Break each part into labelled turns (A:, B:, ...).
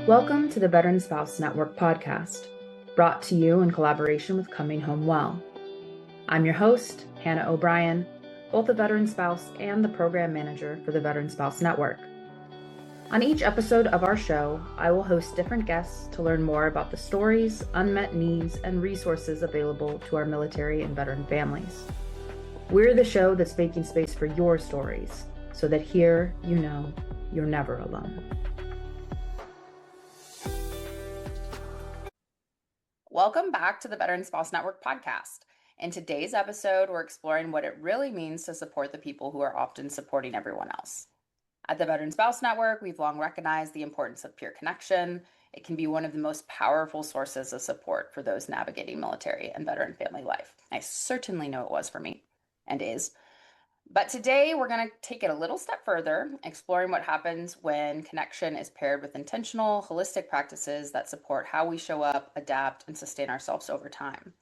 A: Welcome to the Veteran Spouse Network podcast, brought to you in collaboration with Coming Home Well. I'm your host, Hannah O'Brien, both a veteran spouse and the program manager for the Veteran Spouse Network. On each episode of our show, I will host different guests to learn more about the stories, unmet needs, and resources available to our military and veteran families. We're the show that's making space for your stories, so that here you know you're never alone.
B: Welcome back to the Veteran Spouse Network podcast. In today's episode, we're exploring what it really means to support the people who are often supporting everyone else. At the Veteran Spouse Network, we've long recognized the importance of peer connection. It can be one of the most powerful sources of support for those navigating military and veteran family life. I certainly know it was for me, and is. But today we're going to take it a little step further, exploring what happens when connection is paired with intentional, holistic practices that support how we show up, adapt, and sustain ourselves over time.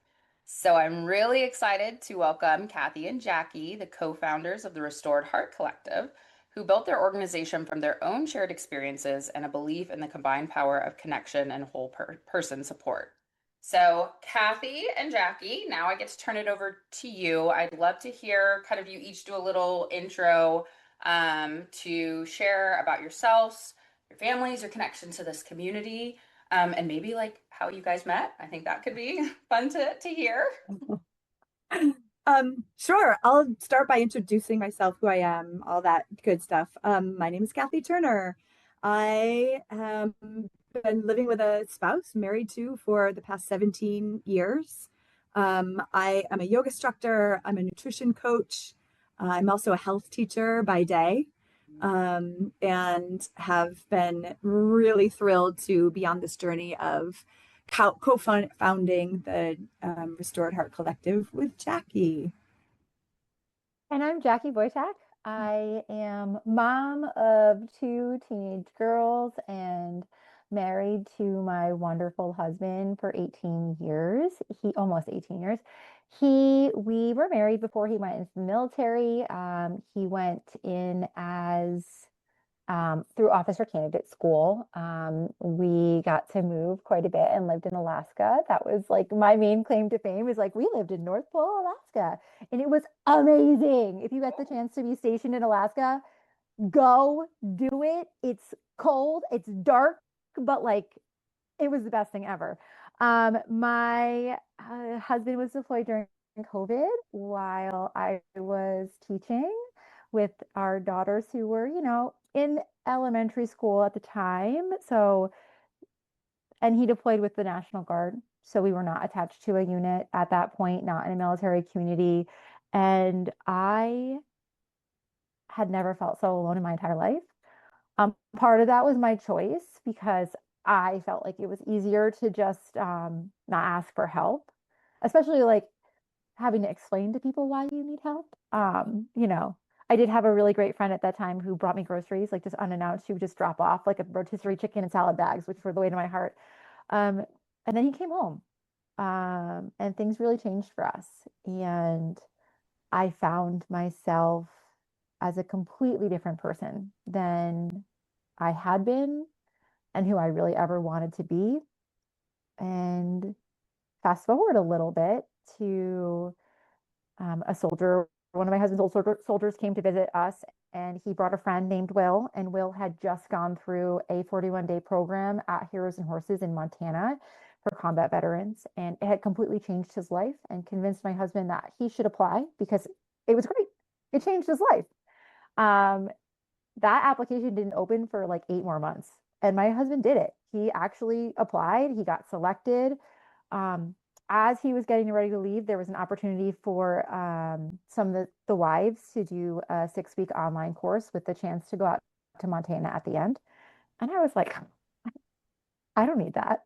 B: So I'm really excited to welcome Cathy and Jacki, the co-founders of the Restored Heart Collective, who built their organization from their own shared experiences and a belief in the combined power of connection and whole person support. So Cathy and Jacki, now I get to turn it over to you. I'd love to hear kind of you each do a little intro to share about yourselves, your families, your connection to this community, and maybe like how you guys met. I think that could be fun to hear.
C: Sure. I'll start by introducing myself, who I am, all that good stuff. My name is Cathy Turner. I have been living with a spouse, married to, for the past 17 years. I am a yoga instructor. I'm a nutrition coach. I'm also a health teacher by day, and have been really thrilled to be on this journey of co-founding the Restored Heart Collective with Jacki.
D: And I'm Jacki Wojyack. I am mom of two teenage girls and married to my wonderful husband for 18 years. Almost 18 years. We were married before he went into the military. He went in as through officer candidate school. We got to move quite a bit and lived in Alaska. That was like my main claim to fame, is like we lived in North Pole, Alaska, and it was amazing. If you get the chance to be stationed in Alaska, go do it. It's cold, it's dark, but like it was the best thing ever. My husband was deployed during COVID while I was teaching with our daughters, who were, in elementary school at the time. And he deployed with the National Guard. So we were not attached to a unit at that point, not in a military community. And I had never felt so alone in my entire life. Part of that was my choice, because I felt like it was easier to just not ask for help, especially like having to explain to people why you need help. I did have a really great friend at that time who brought me groceries, like just unannounced. She would just drop off like a rotisserie chicken and salad bags, which were the way to my heart. And then he came home, and things really changed for us. And I found myself as a completely different person than I had been and who I really ever wanted to be. And fast forward a little bit to a soldier. One of my husband's old soldiers came to visit us, and he brought a friend named Will. And Will had just gone through a 41-day program at Heroes and Horses in Montana for combat veterans. And it had completely changed his life and convinced my husband that he should apply because it was great. It changed his life. That application didn't open for like 8 more months. And my husband did it. He actually applied. He got selected. As he was getting ready to leave, there was an opportunity for some of the wives to do a 6-week online course with the chance to go out to Montana at the end. And I was like, I don't need that.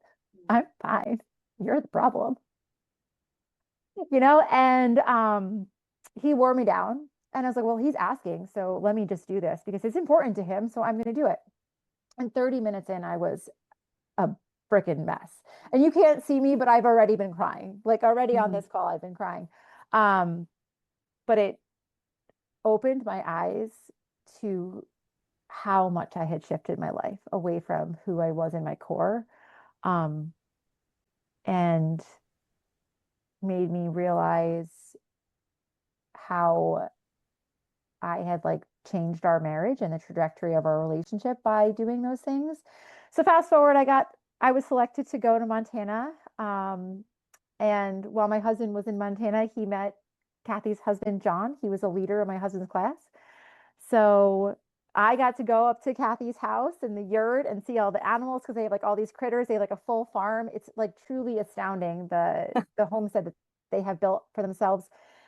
D: I'm fine. You're the problem. And he wore me down. And I was like, well, he's asking, so let me just do this because it's important to him. So I'm going to do it. And 30 minutes in, I was a freaking mess. And you can't see me, but I've already been crying. Like already on this call, I've been crying. But it opened my eyes to how much I had shifted my life away from who I was in my core, and made me realize how I had like changed our marriage and the trajectory of our relationship by doing those things. So fast forward, I was selected to go to Montana. And while my husband was in Montana, he met Cathy's husband, John. He was a leader in my husband's class. So I got to go up to Cathy's house in the yurt and see all the animals because they have like all these critters. They have like a full farm. It's like truly astounding, the homestead that they have built for themselves.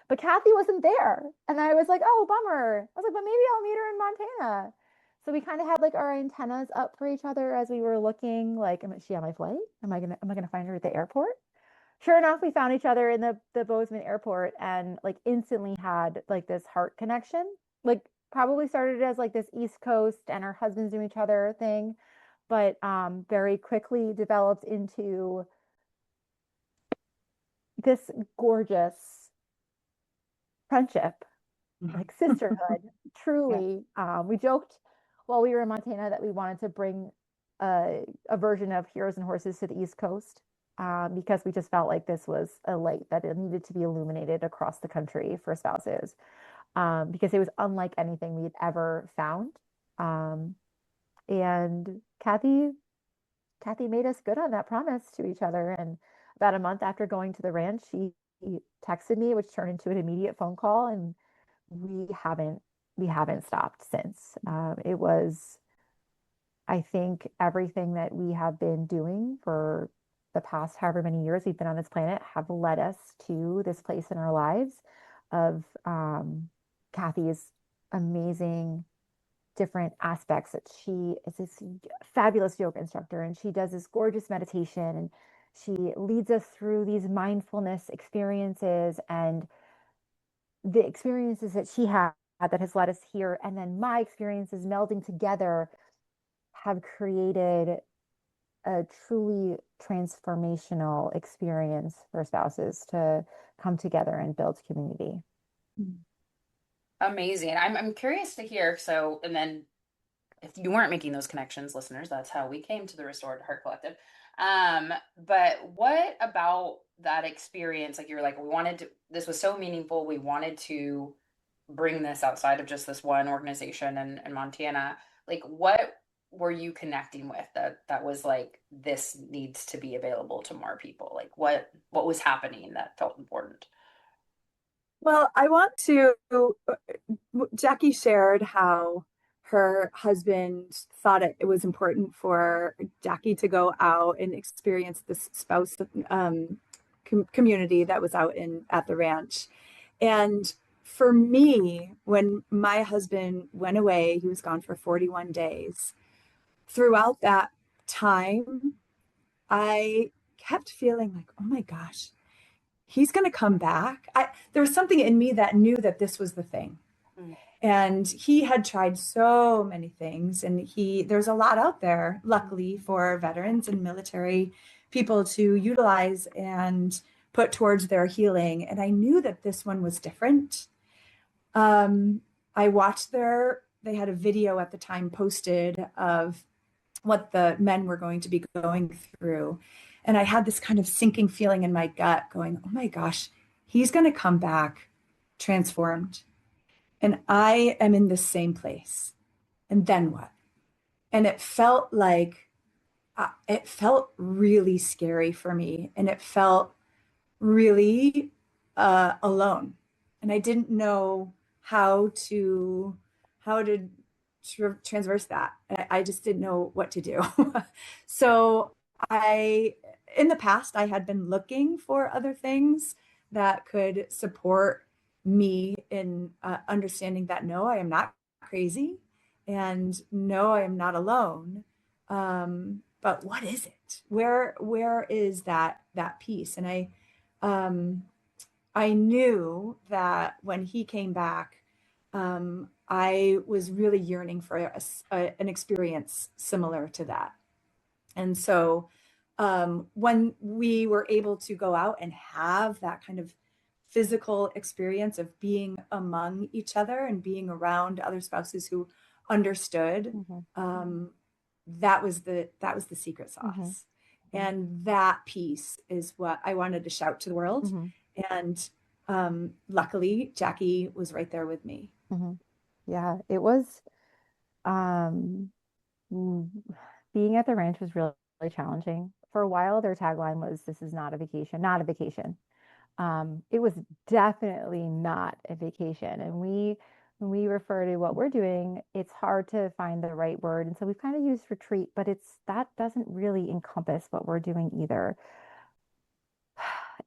D: But Cathy wasn't there. And I was like, oh, bummer. I was like, but maybe I'll meet her in Montana. So we kind of had like our antennas up for each other as we were looking, like, is she on my flight? Am I gonna find her at the airport? Sure enough, we found each other in the Bozeman airport and like instantly had like this heart connection. Like probably started as like this East Coast and our husbands knew each other thing, but very quickly developed into this gorgeous friendship, like sisterhood, truly. We joked while we were in Montana that we wanted to bring a version of Heroes and Horses to the East Coast, because we just felt like this was a light that it needed to be illuminated across the country for spouses, because it was unlike anything we had ever found. And Cathy made us good on that promise to each other. And about a month after going to the ranch, she texted me, which turned into an immediate phone call, and we haven't stopped since. It was, I think, everything that we have been doing for the past however many years we've been on this planet have led us to this place in our lives of Cathy's amazing different aspects. That she is this fabulous yoga instructor and she does this gorgeous meditation and she leads us through these mindfulness experiences, and the experiences that she had that has led us here, and then my experiences melding together have created a truly transformational experience for spouses to come together and build community.
B: Amazing. I'm curious to hear. So, and then if you weren't making those connections, listeners, that's how we came to the Restored Heart Collective. But what about that experience? Like you were like, this was so meaningful. We wanted to bring this outside of just this one organization in Montana. Like what were you connecting with that was like, this needs to be available to more people? Like what was happening that felt important?
C: Well, I want to, Jacki shared how her husband thought it was important for Jacki to go out and experience this spouse community that was out at the ranch. And for me, when my husband went away, he was gone for 41 days. Throughout that time, I kept feeling like, oh my gosh, he's going to come back. There was something in me that knew that this was the thing. And he had tried so many things, and there's a lot out there, luckily, for veterans and military people to utilize and put towards their healing. And I knew that this one was different. I watched they had a video at the time posted of what the men were going to be going through. And I had this kind of sinking feeling in my gut going, oh my gosh, he's going to come back transformed. And I am in the same place. And then what? And it felt really scary for me. And it felt really alone. And I didn't know how to transverse that. I just didn't know what to do. So in the past, I had been looking for other things that could support me in understanding that no, I am not crazy, and no, I am not alone. But what is it? Where is that piece? And I knew that when he came back, I was really yearning for an experience similar to that. And so when we were able to go out and have that kind of physical experience of being among each other and being around other spouses who understood, that was the secret sauce. And that piece is what I wanted to shout to the world. And luckily, Jacki was right there with me.
D: Yeah, it was, being at the ranch was really, really challenging. For a while, their tagline was, "This is not a vacation, not a vacation." It was definitely not a vacation. And when we refer to what we're doing, it's hard to find the right word. And so we've kind of used retreat, but that doesn't really encompass what we're doing either.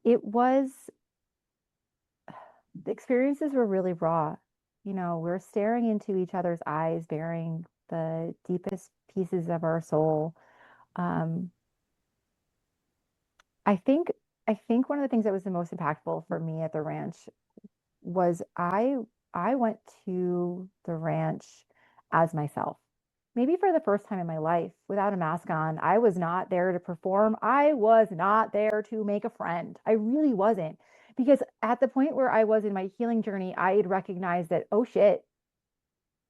D: The experiences were really raw. We're staring into each other's eyes, bearing the deepest pieces of our soul. I think I think one of the things that was the most impactful for me at the ranch was I went to the ranch as myself. Maybe for the first time in my life, without a mask on. I was not there to perform. I was not there to make a friend. I really wasn't. Because at the point where I was in my healing journey, I had recognized that, oh shit,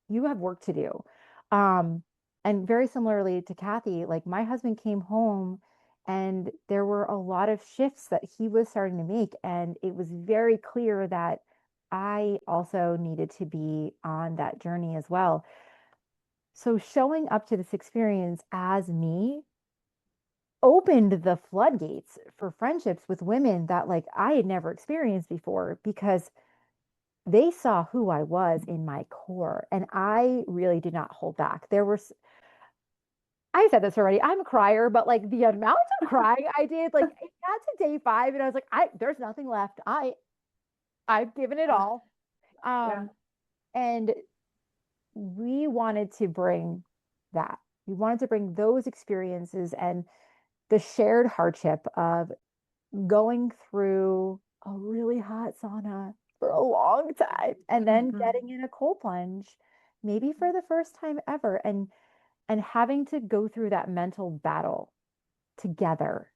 D: you have work to do. Um, and very similarly to Cathy, like my husband came home and there were a lot of shifts that he was starting to make. And it was very clear that I also needed to be on that journey as well. So showing up to this experience as me opened the floodgates for friendships with women that like I had never experienced before, because they saw who I was in my core, and I really did not hold back. I said this already, I'm a crier, but like the amount of crying I did, like it got to day 5 and I was like, there's nothing left. I've given it all. And we wanted to bring that. We wanted to bring those experiences and the shared hardship of going through a really hot sauna for a long time and then getting in a cold plunge, maybe for the first time ever, and having to go through that mental battle together,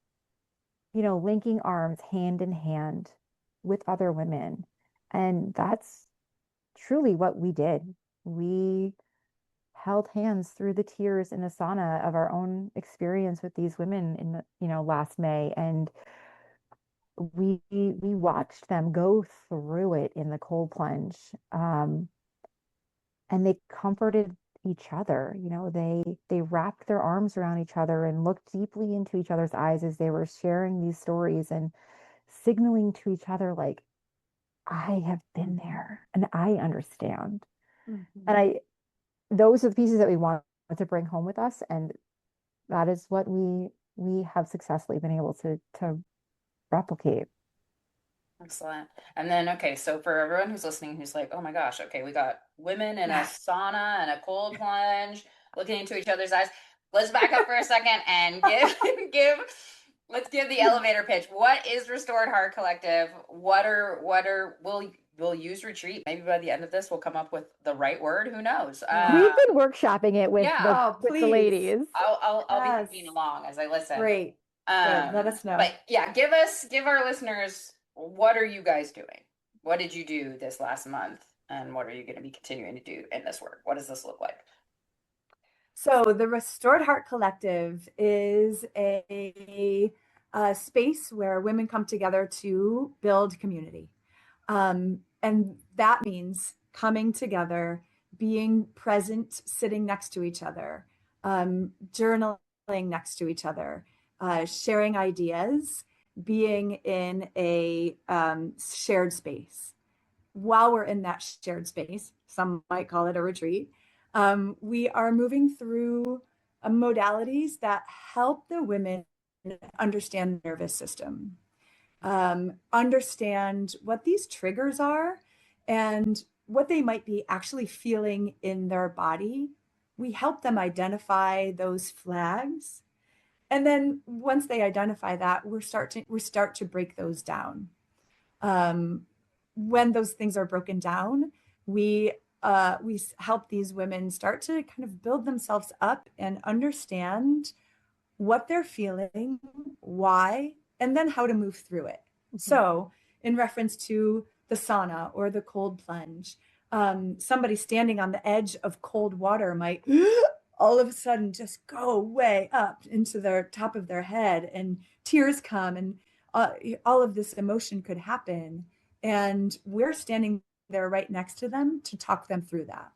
D: linking arms hand in hand with other women. And that's truly what we did. We held hands through the tears in a sauna of our own experience with these women in last May, and we watched them go through it in the cold plunge, and they comforted each other. They wrapped their arms around each other and looked deeply into each other's eyes as they were sharing these stories and signaling to each other like, I have been there and I understand. And those are the pieces that we want to bring home with us, and that is what we have successfully been able to replicate.
B: Excellent. And then, okay, so for everyone who's listening, who's like, oh my gosh, okay, we got women in a sauna and a cold plunge looking into each other's eyes. Let's back up for a second and let's give the elevator pitch. What is Restored Heart Collective? We'll use retreat. Maybe by the end of this, we'll come up with the right word. Who knows?
D: We've been workshopping it with the ladies.
B: I'll be thinking along as I listen.
C: Great. Good. Let us know.
B: But yeah, give our listeners, what are you guys doing? What did you do this last month? And what are you going to be continuing to do in this work? What does this look like?
C: So the Restored Heart Collective is a space where women come together to build community. And that means coming together, being present, sitting next to each other, journaling next to each other, sharing ideas, being in a shared space. While we're in that shared space, some might call it a retreat, we are moving through modalities that help the women understand the nervous system, understand what these triggers are and what they might be actually feeling in their body. We help them identify those flags. And then once they identify that, we start to break those down. When those things are broken down, we help these women start to kind of build themselves up and understand what they're feeling, why, and then how to move through it. So in reference to the sauna or the cold plunge, somebody standing on the edge of cold water might all of a sudden just go way up into their top of their head, and tears come, and all of this emotion could happen. And we're standing there right next to them to talk them through that.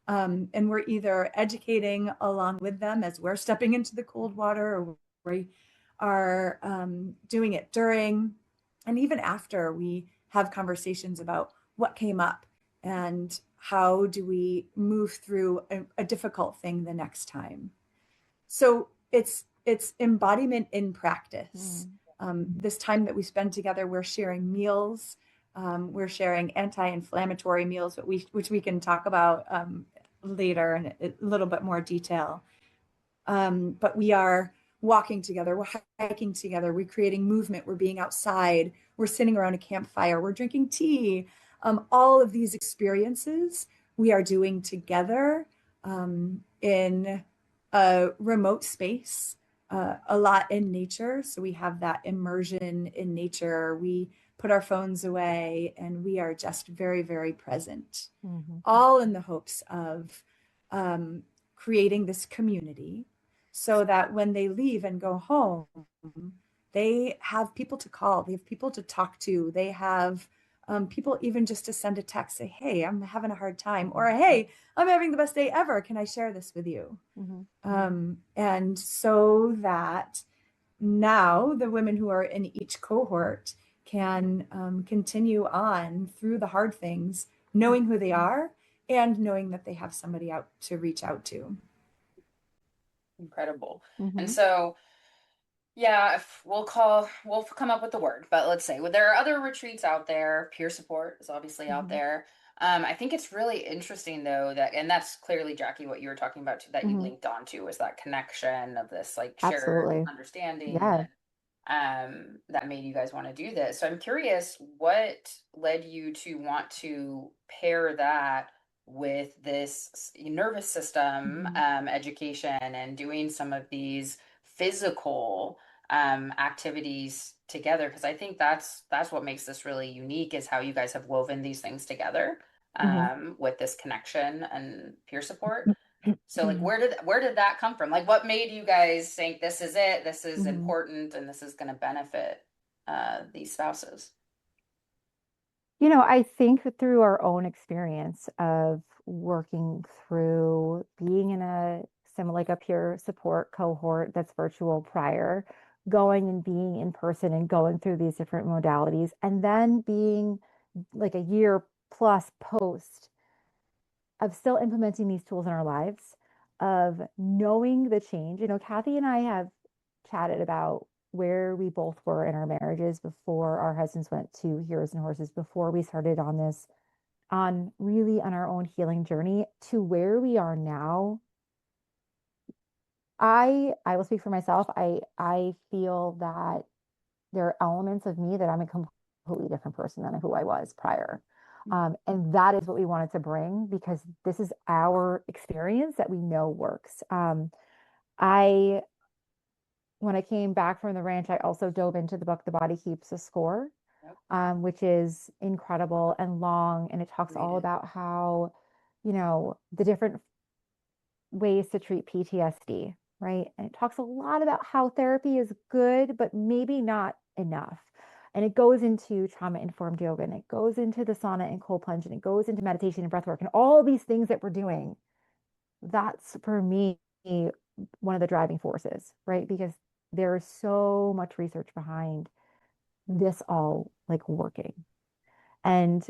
C: And we're either educating along with them as we're stepping into the cold water, or we are doing it during and even after. We have conversations about what came up and how do we move through a difficult thing the next time. So it's embodiment in practice. This time that we spend together, we're sharing meals. We're sharing anti-inflammatory meals, which we can talk about later in a little bit more detail. But we are walking together, we're hiking together, we're creating movement, we're being outside, we're sitting around a campfire, we're drinking tea. All of these experiences we are doing together in a remote space, a lot in nature. So we have that immersion in nature. We put our phones away and we are just very, very present, all in the hopes of creating this community so that when they leave and go home, they have people to call, they have people to talk to, they have people even just to send a text, say, hey, I'm having a hard time, or hey, I'm having the best day ever. Can I share this with you? And so that now the women who are in each cohort can continue on through the hard things, knowing who they are and knowing that they have somebody out to reach out to.
B: Incredible. And so, yeah, we'll come up with the word, but let's say, well, there are other retreats out there. Peer support is obviously out there. I think it's really interesting though and that's clearly, Jackie, what you were talking about too, that you linked onto, was that connection of this like shared understanding that made you guys want to do this. So I'm curious, what led you to want to pair that with this nervous system education and doing some of these physical activities together? Because I think that's what makes this really unique, is how you guys have woven these things together with this connection and peer support. So like, where did that come from? Like, what made you guys think this is it, this is important, and this is going to benefit these spouses?
D: I think through our own experience of working through being in like a peer support cohort that's virtual prior, going and being in person and going through these different modalities, and then being like a year plus post of still implementing these tools in our lives, of knowing the change. Cathy and I have chatted about where we both were in our marriages before our husbands went to Heroes and Horses, before we started on our own healing journey, to where we are now. I will speak for myself. I feel that there are elements of me that I'm a completely different person than who I was prior. And that is what we wanted to bring, because this is our experience that we know works. When I came back from the ranch, I also dove into the book, The Body Keeps a Score, which is incredible and long. And it talks all about how, the different ways to treat PTSD, right? And it talks a lot about how therapy is good, but maybe not enough. And it goes into trauma-informed yoga, and it goes into the sauna and cold plunge, and it goes into meditation and breath work, and all these things that we're doing. That's, for me, one of the driving forces, right? Because there is so much research behind this all like working. And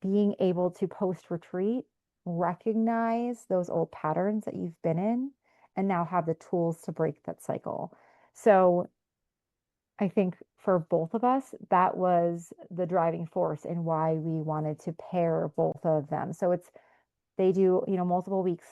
D: being able to post-retreat recognize those old patterns that you've been in and now have the tools to break that cycle. So I think for both of us, that was the driving force in why we wanted to pair both of them. So they do, multiple weeks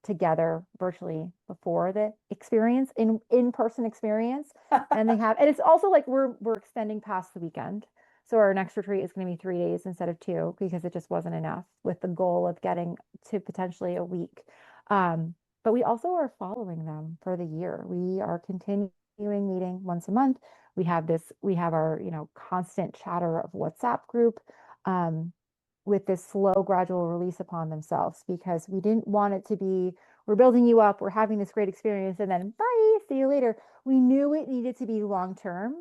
D: together virtually before the experience, in-person experience. And it's also like we're extending past the weekend. So our next retreat is going to be 3 days instead of 2, because it just wasn't enough, with the goal of getting to potentially a week. But we also are following them for the year. We are continuing meeting once a month. We have our, constant chatter of WhatsApp group. with this slow, gradual release upon themselves, because we didn't want it to be, we're building you up, we're having this great experience, and then bye, see you later. We knew it needed to be long term.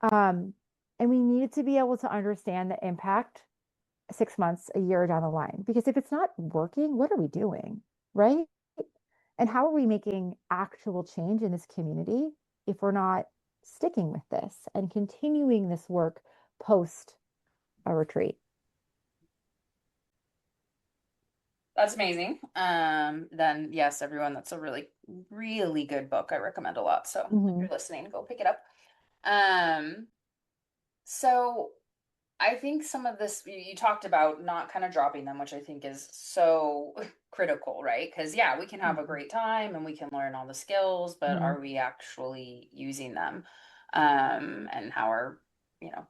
D: And we needed to be able to understand the impact 6 months, a year down the line. Because if it's not working, what are we doing? Right? And how are we making actual change in this community if we're not sticking with this and continuing this work post a retreat?
B: That's amazing. Then yes, everyone, that's a really, really good book. I recommend a lot. So if you're listening, go pick it up. So I think some of this, you talked about not kind of dropping them, which I think is so critical, right? Because yeah, we can have a great time and we can learn all the skills, but are we actually using them? And how are,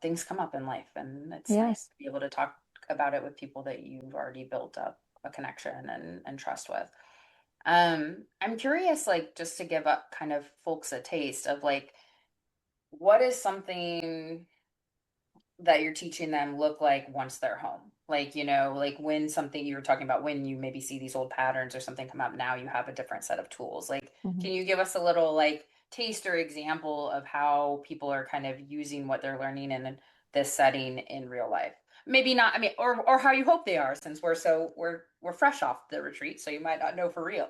B: things come up in life, and it's nice to be able to talk about it with people that you've already built up a connection and trust with. I'm curious, like, just to give up kind of folks a taste of like, what is something that you're teaching them look like once they're home? Like, like when something you were talking about, when you maybe see these old patterns or something come up, now you have a different set of tools. Like, can you give us a little like taste or example of how people are kind of using what they're learning in this setting in real life? Maybe not, I mean, or how you hope they are, since we're fresh off the retreat, so you might not know for real.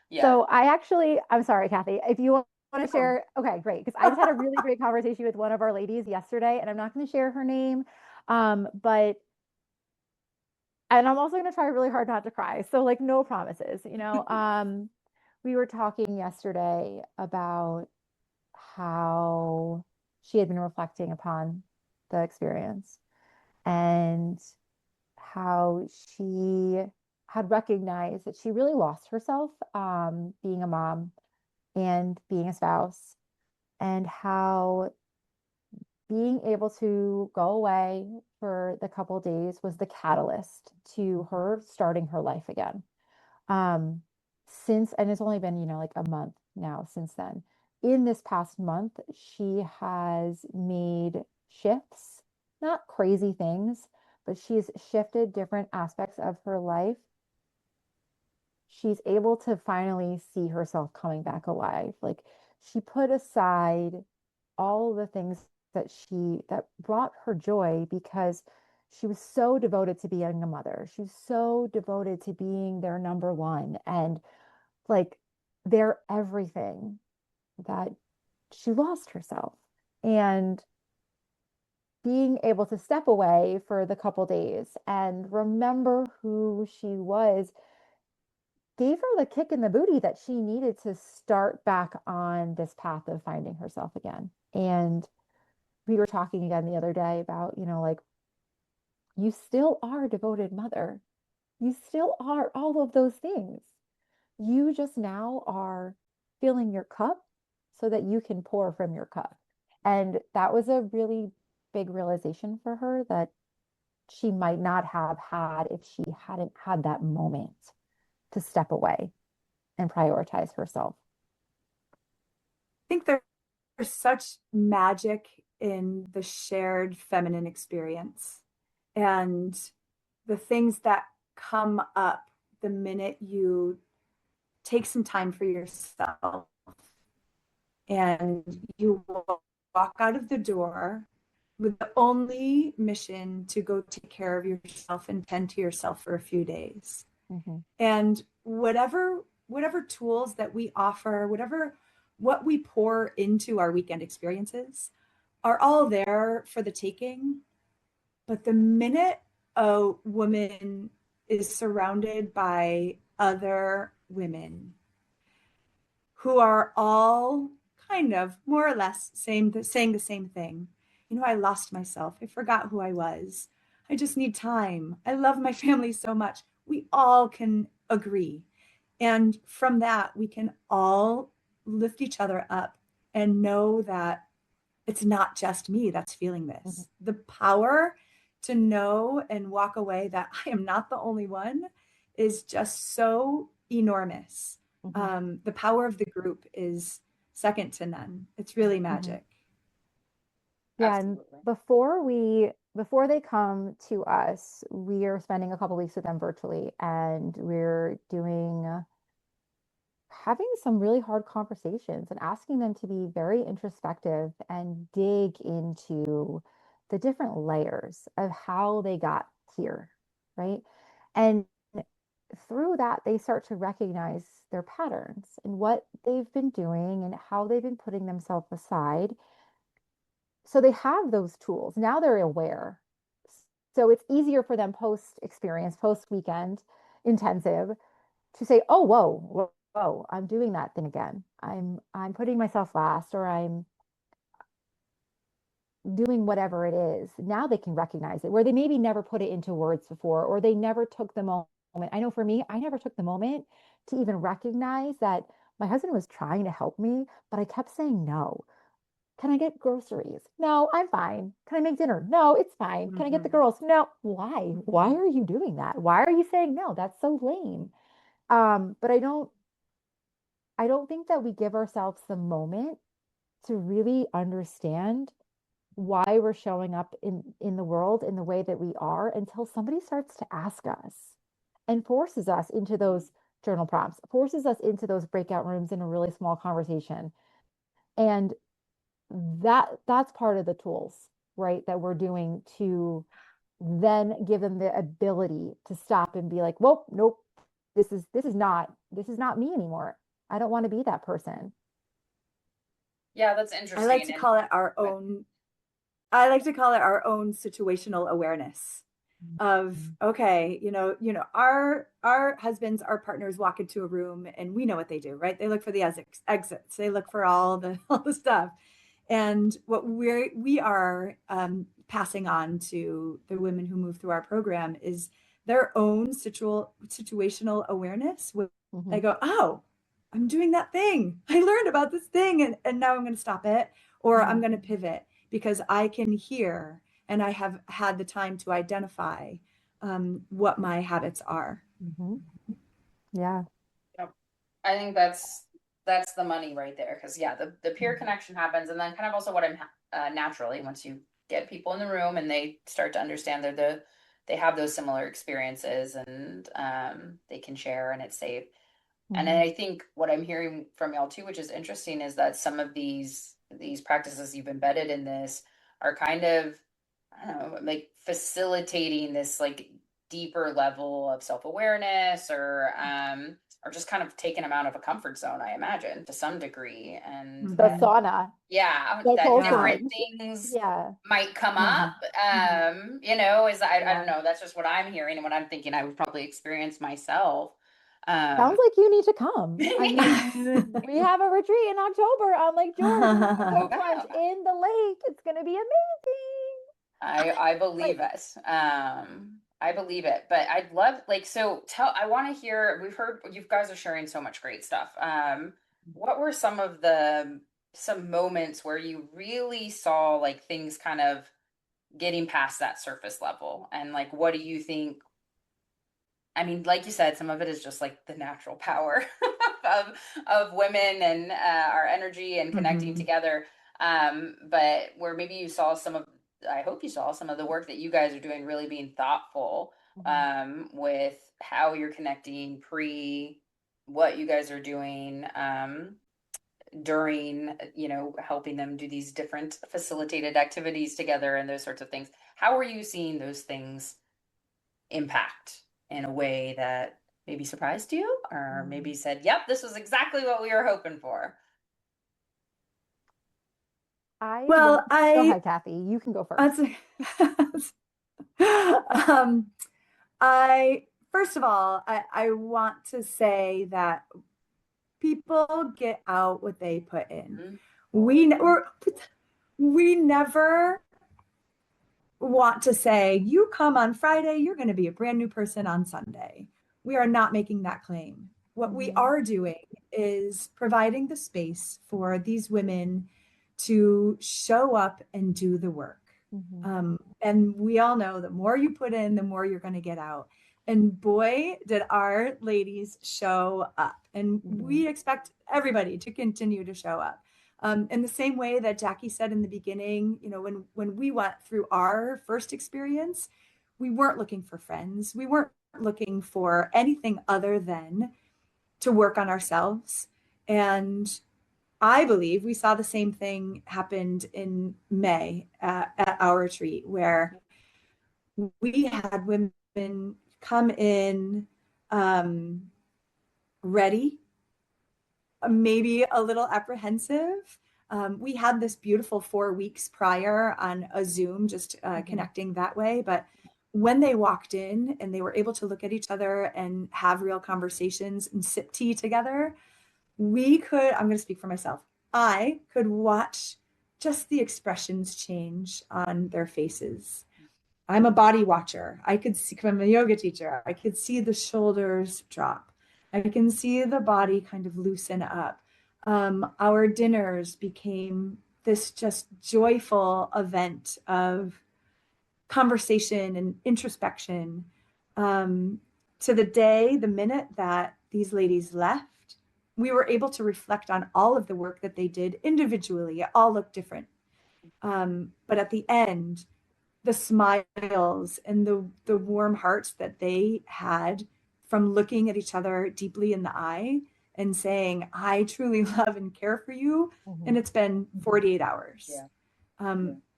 B: Yeah.
D: So I'm sorry, Cathy, if you want to share, okay, great. Because I just had a really great conversation with one of our ladies yesterday, and I'm not going to share her name. And I'm also going to try really hard not to cry. So like no promises, we were talking yesterday about how she had been reflecting upon the experience and how she had recognized that she really lost herself, being a mom and being a spouse, and how being able to go away for the couple days was the catalyst to her starting her life again. And it's only been, like a month now since then. In this past month, she has made shifts, not crazy things, but she's shifted different aspects of her life. She's able to finally see herself coming back alive. Like, she put aside all the things that brought her joy, because she was so devoted to being a mother. She was so devoted to being their number one and like their everything, that she lost herself. And being able to step away for the couple days and remember who she was gave her the kick in the booty that she needed to start back on this path of finding herself again. And we were talking again the other day about, like, you still are a devoted mother. You still are all of those things. You just now are filling your cup so that you can pour from your cup. And that was a really big realization for her that she might not have had if she hadn't had that moment to step away and prioritize herself.
C: I think there's such magic in the shared feminine experience and the things that come up the minute you take some time for yourself and you walk out of the door with the only mission to go take care of yourself and tend to yourself for a few days. And whatever tools that we offer, what we pour into our weekend experiences are all there for the taking. But the minute a woman is surrounded by other women who are all kind of more or less saying the same thing, I lost myself. I forgot who I was. I just need time. I love my family so much. We all can agree. And from that, we can all lift each other up and know that it's not just me that's feeling this. The power to know and walk away that I am not the only one is just so enormous. The power of the group is second to none. It's really magic.
D: Yeah. Absolutely. And before we before they come to us, we are spending a couple weeks with them virtually, and we're having some really hard conversations and asking them to be very introspective and dig into the different layers of how they got here, right? And through that, they start to recognize their patterns and what they've been doing and how they've been putting themselves aside. So they have those tools. Now they're aware. So it's easier for them post experience, post weekend intensive to say, oh, whoa, I'm doing that thing again. I'm putting myself last, or I'm doing whatever it is. Now they can recognize it, where they maybe never put it into words before, or they never took the moment. I know for me, I never took the moment to even recognize that my husband was trying to help me, but I kept saying no. Can I get groceries? No, I'm fine. Can I make dinner? No, it's fine. Can I get the girls? No. Why? Why are you doing that? Why are you saying no? That's so lame. But I don't think that we give ourselves the moment to really understand why we're showing up in the world in the way that we are until somebody starts to ask us and forces us into those journal prompts, forces us into those breakout rooms in a really small conversation. And that's part of the tools, right, that we're doing to then give them the ability to stop and be like, well, nope, this is not me anymore. I don't want to be that person.
B: Yeah, that's interesting.
C: I like to call it our own situational awareness of, okay, our husbands, our partners walk into a room and we know what they do, right? They look for the exits. They look for all the stuff. And what we are passing on to the women who move through our program is their own situational awareness. They go, oh, I'm doing that thing. I learned about this thing, and now I'm going to stop it, or I'm going to pivot because I can hear and I have had the time to identify what my habits are.
D: Yeah.
B: I think that's the money right there. Because the peer connection happens, and then kind of also what I'm naturally, once you get people in the room and they start to understand they have those similar experiences, and they can share and it's safe. And then I think what I'm hearing from y'all too, which is interesting, is that some of these practices you've embedded in this are kind of, I don't know, like facilitating this like deeper level of self-awareness, or just kind of taking them out of a comfort zone, I imagine, to some degree. And
D: the sauna.
B: Yeah,
D: the
B: that different things might come up. Is I don't know, that's just what I'm hearing and what I'm thinking I would probably experience myself.
D: Sounds like you need to come. I mean, we have a retreat in October on Lake George. Go plunge in the lake. It's going to be amazing.
B: I believe it. I believe it. But I'd love, I want to hear, we've heard you guys are sharing so much great stuff. What were some moments where you really saw like things kind of getting past that surface level? And like, what do you think? I mean, like you said, some of it is just like the natural power of women and our energy and connecting together. But where maybe you saw I hope you saw some of the work that you guys are doing really being thoughtful with how you're connecting what you guys are doing during, helping them do these different facilitated activities together and those sorts of things. How are you seeing those things impact in a way that maybe surprised you, or maybe said, yep, this was exactly what we were hoping for?
D: Go ahead, Cathy. You can go first.
C: First of all, I want to say that people get out what they put in. We never want to say, you come on Friday, you're going to be a brand new person on Sunday. We are not making that claim. What we are doing is providing the space for these women to show up and do the work. And we all know the more you put in, the more you're going to get out. And boy, did our ladies show up. And we expect everybody to continue to show up. In the same way that Jackie said in the beginning, when we went through our first experience, we weren't looking for friends. We weren't looking for anything other than to work on ourselves. And I believe we saw the same thing happened in May at our retreat, where we had women come in ready, maybe a little apprehensive. We had this beautiful 4 weeks prior on a Zoom, just connecting that way. But when they walked in and they were able to look at each other and have real conversations and sip tea together, I'm going to speak for myself. I could watch just the expressions change on their faces. I'm a body watcher. I could see, I'm a yoga teacher, I could see the shoulders drop. I can see the body kind of loosen up. Our dinners became this just joyful event of conversation and introspection. To the minute that these ladies left, we were able to reflect on all of the work that they did individually. It all looked different. But at the end, the smiles and the warm hearts that they had from looking at each other deeply in the eye and saying, I truly love and care for you. And it's been 48 hours.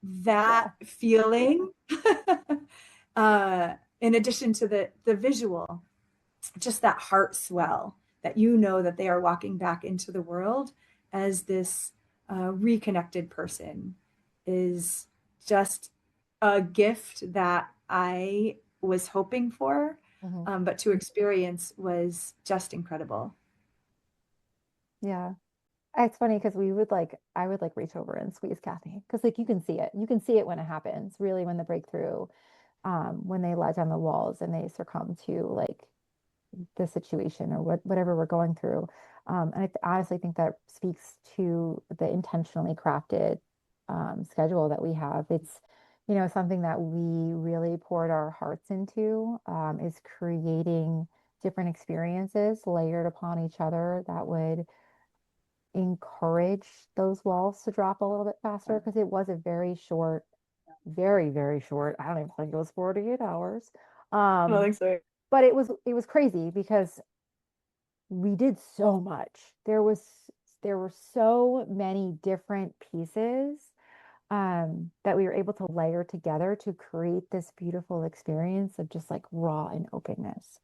C: That feeling, in addition to the visual, just that heart swell that that they are walking back into the world as this reconnected person is just a gift that I was hoping for, but to experience was just incredible.
D: Yeah. It's funny because I would reach over and squeeze Cathy because you can see it. You can see it when it happens, really, when the breakthrough, when they lie down the walls and they succumb to the situation or whatever we're going through. And I honestly think that speaks to the intentionally crafted schedule that we have. It's, something that we really poured our hearts into, is creating different experiences layered upon each other that would encourage those walls to drop a little bit faster because it was a very short, very, very short. I don't even think it was 48 hours.
C: I don't think so.
D: But it was crazy because we did so much. There were so many different pieces that we were able to layer together to create this beautiful experience of just raw and openness.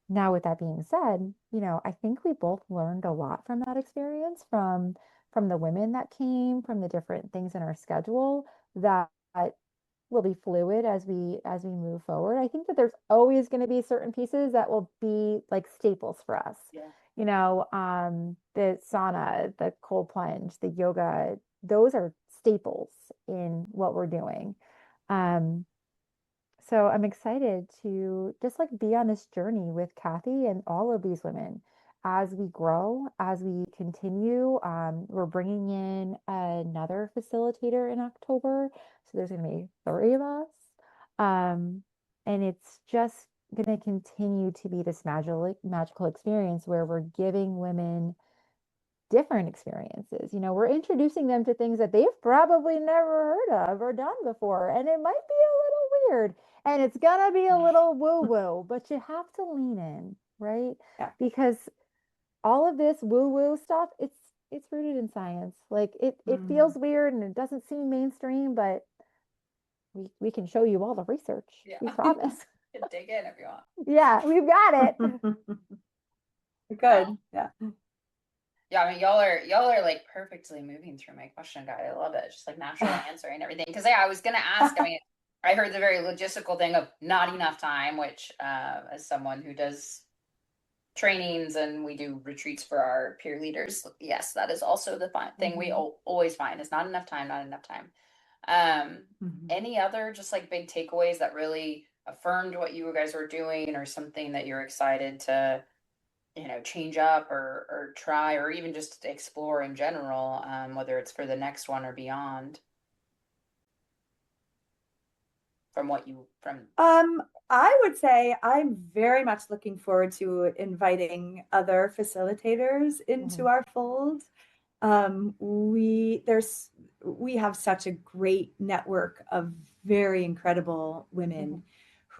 D: Now, with that being said, I think we both learned a lot from that experience, from the women that came, from the different things in our schedule that will be fluid as we move forward. I think that there's always going to be certain pieces that will be staples for us. The sauna, the cold plunge, the yoga, those are staples in what we're doing. So I'm excited to just be on this journey with Cathy and all of these women as we grow, as we continue. We're bringing in another facilitator in October. So there's going to be 3 of us. And it's just going to continue to be this magical experience where we're giving women different experiences. We're introducing them to things that they've probably never heard of or done before. And it might be a little weird and it's gonna be a little woo-woo, but you have to lean in, right?
C: Yeah.
D: Because all of this woo-woo stuff, it's rooted in science. It feels weird and it doesn't seem mainstream, but we can show you all the research.
B: Yeah.
D: We promise.
B: You can dig in if you want.
D: Yeah, we've got it.
C: Good. Yeah.
B: Yeah, I mean, y'all are perfectly moving through my question guide. I love it. It's just natural answering everything. Because I was gonna ask. I mean, I heard the very logistical thing of not enough time, which, as someone who does trainings and we do retreats for our peer leaders, yes, that is also the thing we always find is not enough time, not enough time. Any other just big takeaways that really affirmed what you guys were doing, or something that you're excited to change up or try, or even just explore in general, whether it's for the next one or beyond,
C: I would say I'm very much looking forward to inviting other facilitators into our fold. We have such a great network of very incredible women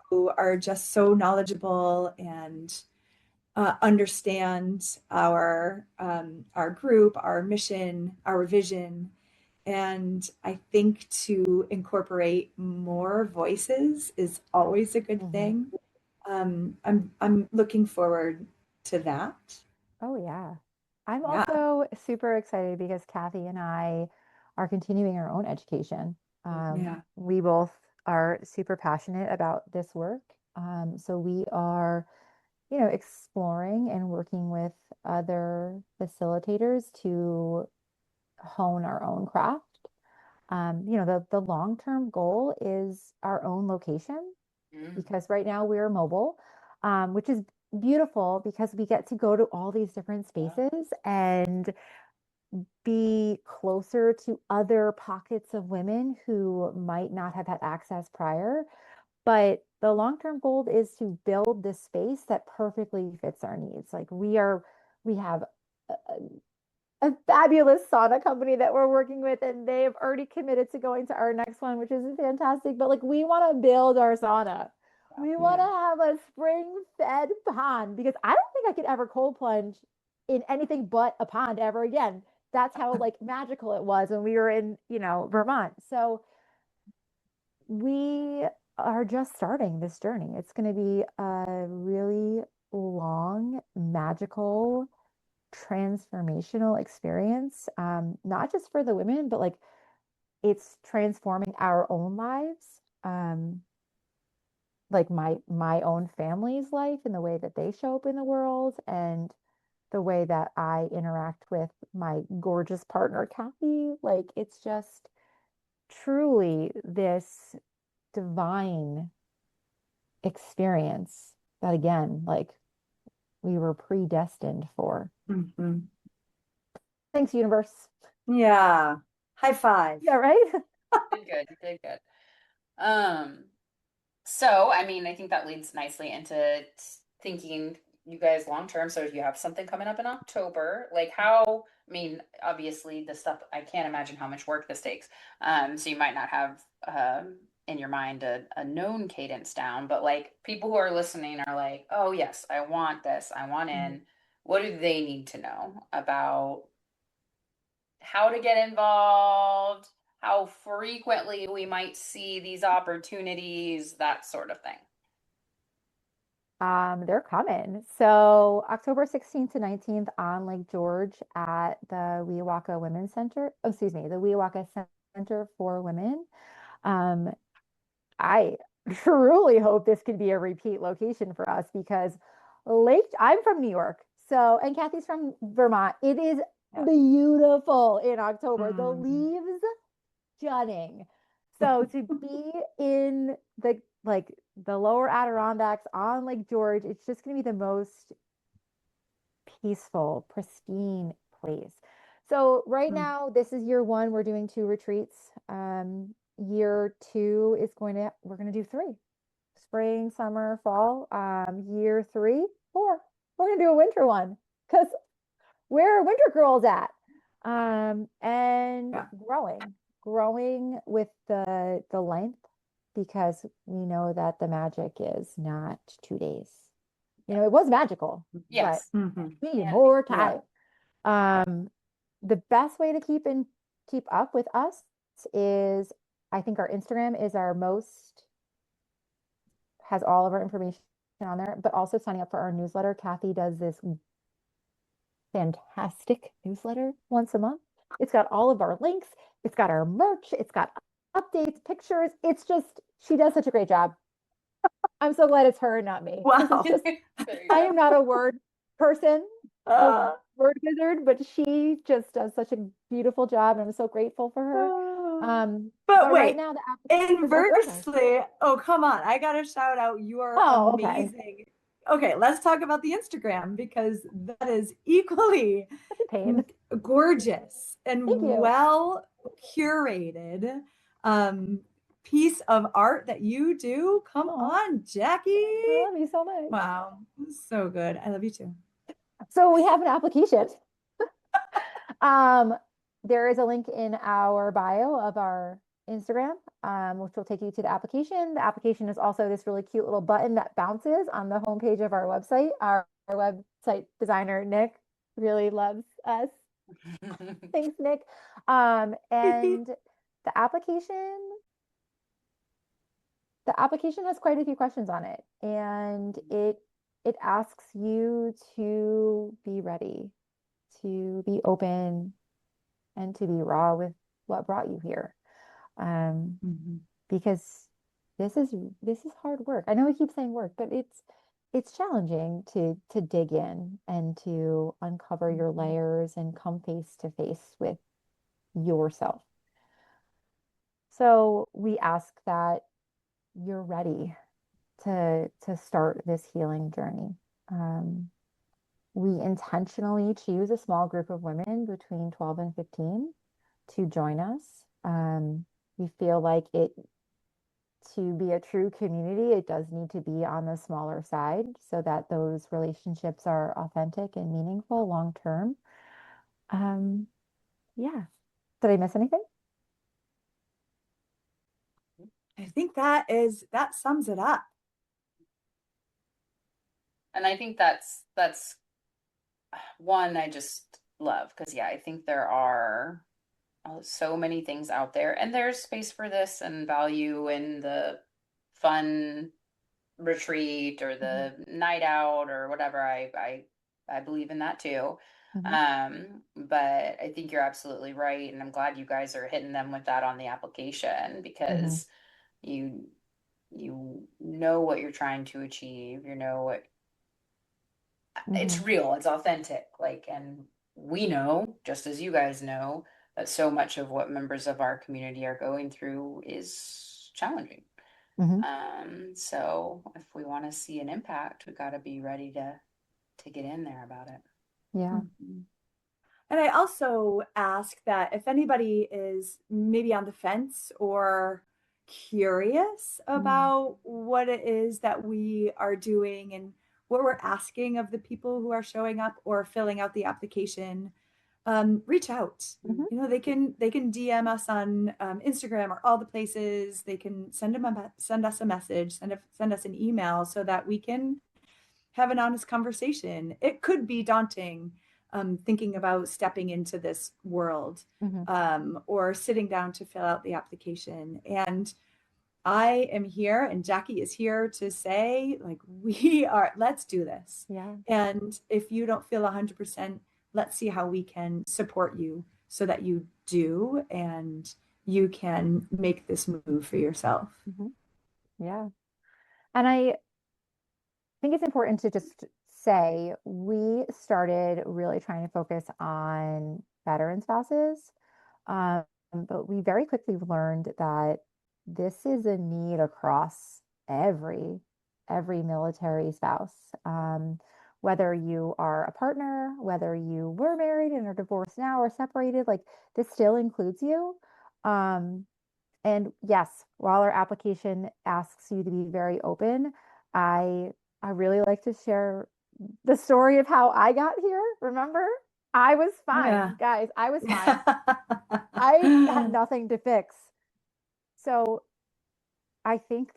C: who are just so knowledgeable and understand our group, our mission, our vision. And I think to incorporate more voices is always a good thing. I'm looking forward to that.
D: Oh, yeah. I'm
C: Yeah.
D: also super excited because Cathy and I are continuing our own education.
C: Yeah.
D: We both are super passionate about this work. So we are, exploring and working with other facilitators to hone our own craft. The long-term goal is our own location because right now we're mobile, which is beautiful because we get to go to all these different spaces and be closer to other pockets of women who might not have had access prior. But the long-term goal is to build this space that perfectly fits our needs. Like we have a fabulous sauna company that we're working with, and they have already committed to going to our next one, which is fantastic. But like, we want to build our sauna. We want to have a spring-fed pond because I don't think I could ever cold plunge in anything but a pond ever again. That's how like magical it was when we were in, Vermont. So we are just starting this journey. It's going to be a really long, magical transformational experience, not just for the women, but like it's transforming our own lives, like my own family's life and the way that they show up in the world and the way that I interact with my gorgeous partner, Cathy. Like it's just truly this divine experience that again, like we were predestined for. Thanks, universe.
C: Yeah. High five.
D: Yeah, right?
B: Did good. You did good. So, I mean, I think that leads nicely into thinking you guys long term. So, if you have something coming up in October, like how, I mean, obviously the stuff, I can't imagine how much work this takes. So you might not have in your mind a known cadence down, but like people who are listening are like, oh, yes, I want this, I want in. What do they need to know about how to get involved, how frequently we might see these opportunities, that sort of thing?
D: They're coming. So October 16th to 19th on Lake George at the Wojyack Women's Center. Oh, excuse me, the Wojyack Center for Women. I truly hope this could be a repeat location for us because I'm from New York. So, and Cathy's from Vermont. It is beautiful in October. The leaves stunning. So to be in the lower Adirondacks on Lake George, it's just going to be the most peaceful, pristine place. So right now, this is year one. We're doing 2 retreats. Year 2 is we're going to do 3: spring, summer, fall. Year 3, 4, we're going to do a winter one because where are winter girls at? And growing with the length because we know that the magic is not 2 days. It was magical,
B: Yes.
D: but we need more time. The best way to keep up with us is, I think our Instagram is has all of our information on there, but also signing up for our newsletter. Cathy does this fantastic newsletter once a month. It's got all of our links. It's got our merch. It's got updates, pictures. She does such a great job. I'm so glad it's her and not me.
C: Wow.
D: I am not a word person, a word wizard, but she just does such a beautiful job, and I'm so grateful for her.
C: But wait,
D: right now
C: inversely, oh, come on. I got to shout out. You are amazing. Okay, let's talk about the Instagram because that is equally gorgeous and well curated piece of art that you do. Come on, Jacki.
D: I love you so much.
C: Wow, so good. I love you too.
D: So we have an application. There is a link in our bio of our Instagram, which will take you to the application. The application is also this really cute little button that bounces on the homepage of our website. Our website designer, Nick, really loves us. Thanks, Nick. And the application has quite a few questions on it, and it asks you to be ready, to be open, and to be raw with what brought you here. Because this is hard work. I know we keep saying work, but it's challenging to dig in and to uncover your layers and come face to face with yourself. So we ask that you're ready to start this healing journey. We intentionally choose a small group of women between 12 and 15 to join us. We feel like to be a true community, it does need to be on the smaller side so that those relationships are authentic and meaningful long term. Yeah. Did I miss anything?
C: I think that sums it up.
B: And I think that's one I just love, because yeah, I think there are so many things out there, and there's space for this and value in the fun retreat or the night out or whatever. I believe in that too. But I think you're absolutely right, and I'm glad you guys are hitting them with that on the application, because you know what you're trying to achieve, you know what it's real, it's authentic, like, and we know, just as you guys know, that so much of what members of our community are going through is challenging. So if we want to see an impact, we got to be ready to get in there about it.
D: Yeah.
C: And I also ask that if anybody is maybe on the fence or curious about what it is that we are doing and what we're asking of the people who are showing up or filling out the application, reach out. You know, they can DM us on Instagram or all the places. They can send us a message, send us an email, so that we can have an honest conversation. It could be daunting, thinking about stepping into this world, or sitting down to fill out the application. And I am here, and Jacki is here to say, like, let's do this.
D: Yeah.
C: And if you don't feel 100%, let's see how we can support you so that you do, and you can make this move for yourself.
D: Yeah. And I think it's important to just say we started really trying to focus on veteran spouses, but we very quickly learned that this is a need across every military spouse. Whether you are a partner, whether you were married and are divorced now or separated, like, this still includes you. And yes, while our application asks you to be very open, I really like to share the story of how I got here. Remember? I was fine, guys. I was fine. I had nothing to fix. So I think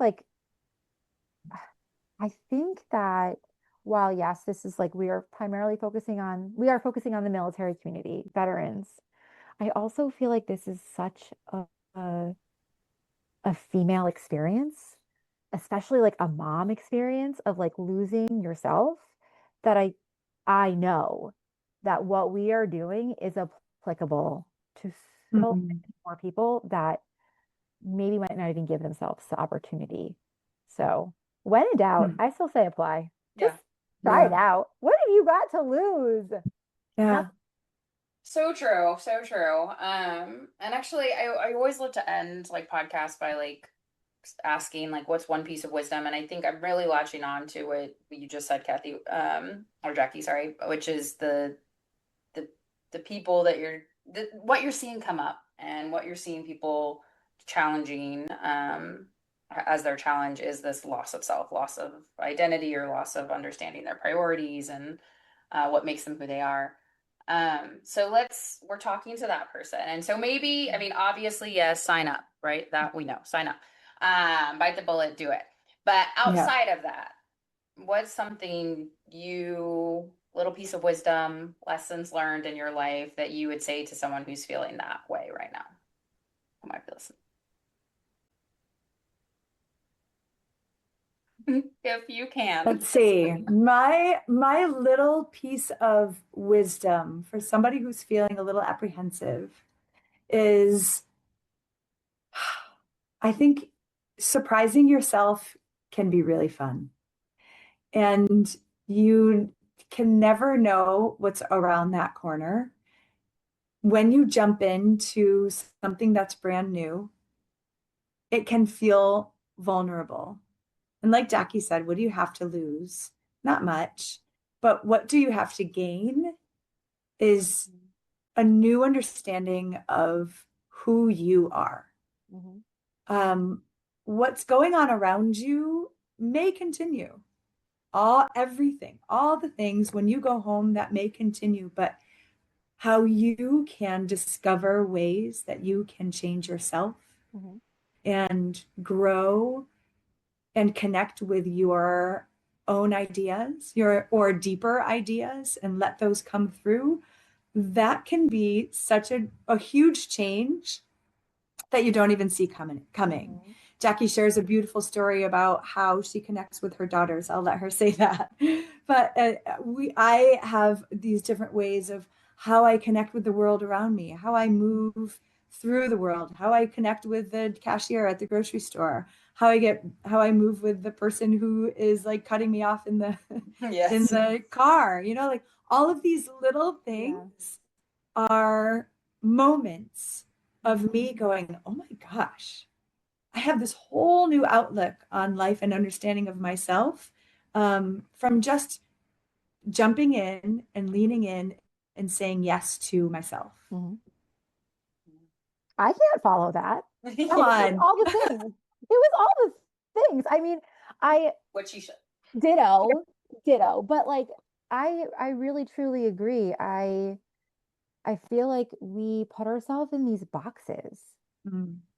D: that while yes, this is like we are focusing on the military community, veterans, I also feel like this is such a female experience, especially like a mom experience of like losing yourself, that I know that what we are doing is applicable to so many more people that maybe might not even give themselves the opportunity. So when in doubt, I still say apply. Just try it out. What have you got to lose?
C: Yeah.
B: So true. So true. And actually I always love to end like podcasts by like asking like what's one piece of wisdom, and I think I'm really latching on to what you just said, Cathy, or Jacki, sorry, which is the people that what you're seeing come up and what you're seeing people challenging as their challenge is this loss of self, loss of identity, or loss of understanding their priorities and what makes them who they are. So we're talking to that person. And so maybe, I mean, obviously, yes, sign up, right? That we know, sign up. Bite the bullet, do it. But outside of that, what's something little piece of wisdom, lessons learned in your life that you would say to someone who's feeling that way right now? Who might be listening? If you can.
C: Let's see. My little piece of wisdom for somebody who's feeling a little apprehensive is, I think surprising yourself can be really fun. And you can never know what's around that corner. When you jump into something that's brand new, it can feel vulnerable. And like Jackie said, what do you have to lose? Not much. But what do you have to gain is a new understanding of who you are. What's going on around you may continue. Everything, all the things when you go home that may continue, but how you can discover ways that you can change yourself and grow and connect with your own ideas, or deeper ideas, and let those come through, that can be such a huge change that you don't even see coming. Jackie shares a beautiful story about how she connects with her daughters. I'll let her say that. But I have these different ways of how I connect with the world around me, how I move through the world, how I connect with the cashier at the grocery store, how I move with the person who is like cutting me off in the in the car. Like all of these little things are moments of me going, oh my gosh, I have this whole new outlook on life and understanding of myself, from just jumping in and leaning in and saying yes to myself.
D: I can't follow that.
C: Come on.
D: All the things. It was all the things. I mean,
B: what she should.
D: Ditto. But like, I really truly agree. I feel like we put ourselves in these boxes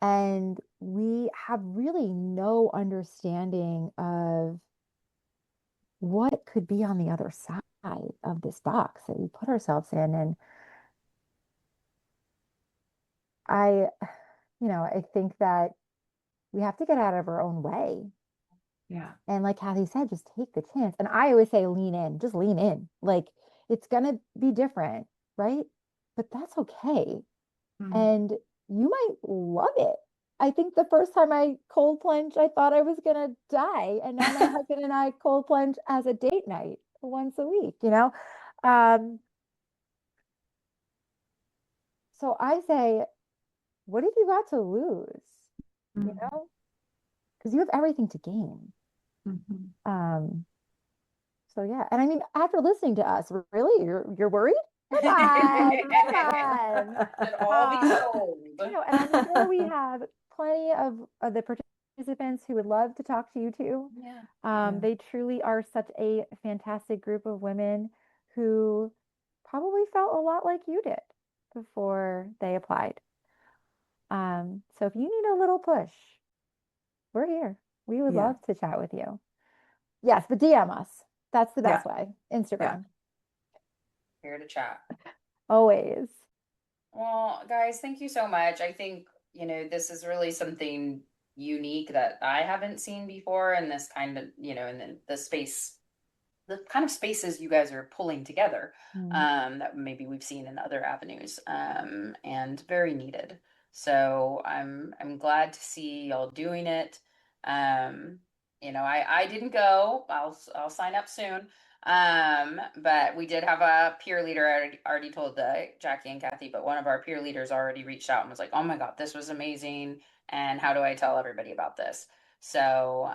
D: and we have really no understanding of what could be on the other side of this box that we put ourselves in. And I think that we have to get out of our own way.
C: Yeah.
D: And like Cathy said, just take the chance. And I always say, lean in, just lean in. Like it's going to be different, right? But that's okay. And you might love it. I think the first time I cold plunge, I thought I was going to die. And now my husband and I cold plunge as a date night once a week, So I say, what have you got to lose? Because you have everything to gain. So yeah. And I mean, after listening to us, really, you're worried? Come on.
B: Should all be sold.
D: And I'm sure we have plenty of the participants who would love to talk to you too. They truly are such a fantastic group of women who probably felt a lot like you did before they applied. So if you need a little push, we're here. We would love to chat with you. Yes, but DM us. That's the best way. Instagram.
B: Here to chat.
D: Always.
B: Well, guys, thank you so much. I think, this is really something unique that I haven't seen before in this kind of, in the space, the kind of spaces you guys are pulling together, that maybe we've seen in other avenues, and very needed. So I'm glad to see y'all doing it. I didn't go. I'll sign up soon. But we did have a peer leader. I already told Jackie and Cathy, but one of our peer leaders already reached out and was like, "Oh my God, this was amazing! And how do I tell everybody about this?" So,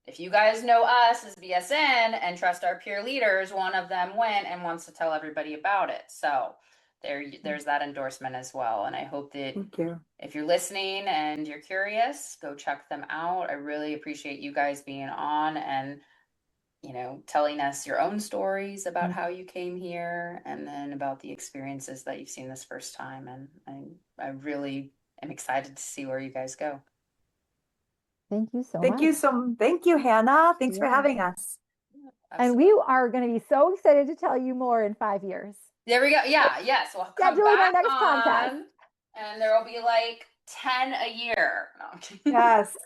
B: if you guys know us as BSN and trust our peer leaders, one of them went and wants to tell everybody about it. So there's that endorsement as well. And I hope that if you're listening and you're curious, go check them out. I really appreciate you guys being on and telling us your own stories about how you came here, and then about the experiences that you've seen this first time. And I really am excited to see where you guys go.
D: Thank you so
C: Thank
D: much.
C: you. Thank you, Hannah. Thanks for having us.
D: And we are going to be so excited to tell you more in 5 years.
B: There we go. Yeah. Yes. We'll come
D: Scheduling our
B: back
D: next
B: on,
D: podcast.
B: and there will be like 10 a year. No, I'm kidding.
C: Yes.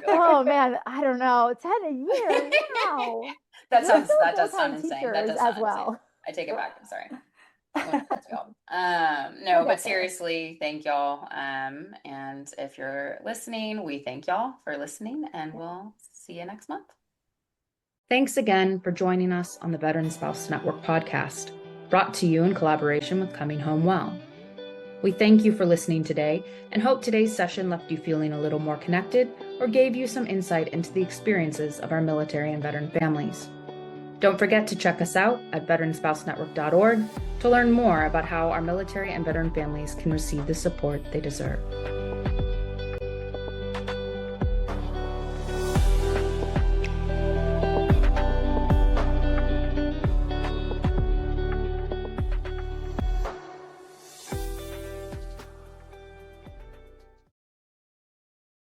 D: Oh man, I don't know. 10 a year. Wow.
B: that
D: We're
B: does
D: full-time
B: sound insane. That
D: teachers
B: does sound
D: as well.
B: insane. I take it back. I'm sorry. No, but seriously, thank y'all. And if you're listening, we thank y'all for listening, and we'll see you next month.
A: Thanks again for joining us on the Veteran Spouse Network podcast, brought to you in collaboration with Coming Home Well. We thank you for listening today and hope today's session left you feeling a little more connected or gave you some insight into the experiences of our military and veteran families. Don't forget to check us out at veteranspousenetwork.org to learn more about how our military and veteran families can receive the support they deserve.